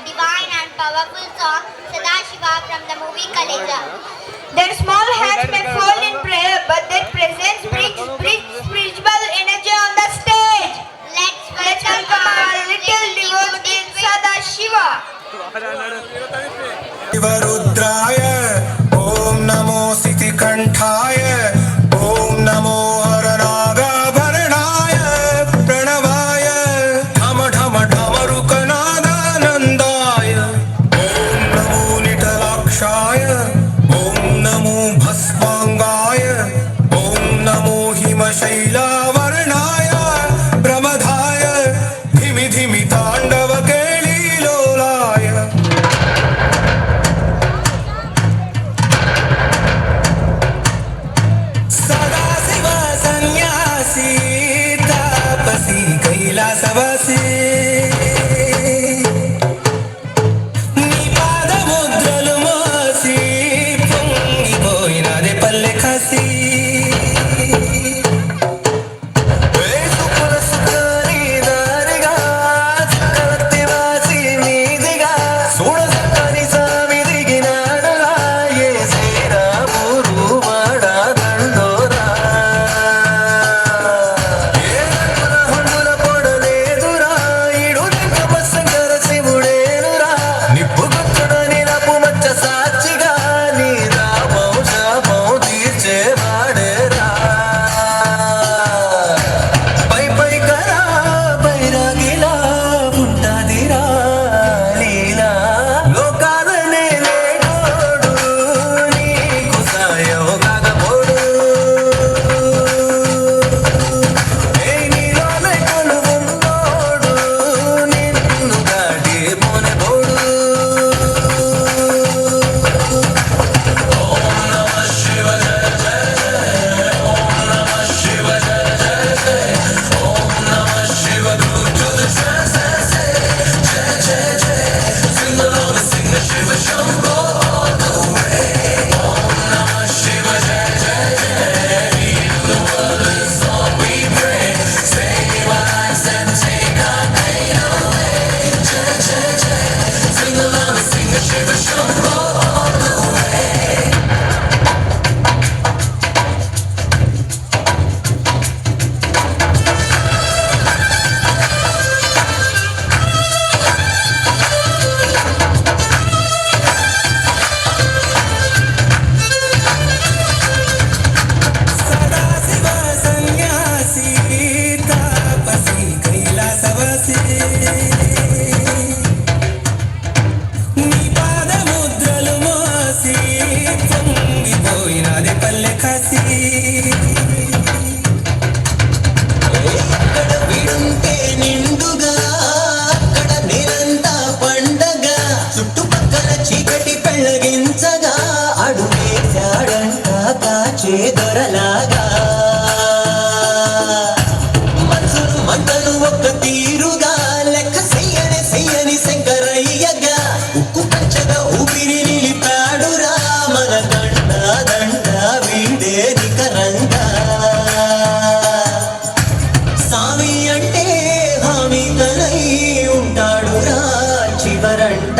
divine and powerful song Sadashiva from the movie Kaleza. Their small hands may fall in prayer, but their presence brings spiritual energy on the stage. Let's Welcome our little devotee Sadashiva. शिवरुद्राय ॐ नमो सितिकण्ठाय ॐ नमो हरनागाभरणाय प्रणवाय ढम ढम ढमरुकनादानन्दाय ॐ नमो निटलाक्षाय ॐ नमो भस्माङ्गाय ॐ नमो हिमशैलावर्णाय प्रमदाय धिमि धिमि ताण्डव केलीलोलाय सदाशिव सन्यासी तापसी कैलासवासी నీ పాదముద్రలు మోసి పొంగిపోయినదే పల్లె కాసి దొరలాగా మనసును మంటలు ఒక్క తీరుగా లెక్క చెయ్యని శంకరయ్యగా ఉక్కు పంచగా ఊపిరి నిలిపాడురా మన దండ వీడే నికరంగా సామి అంటే హామీ తనై ఉంటాడురా చివరంట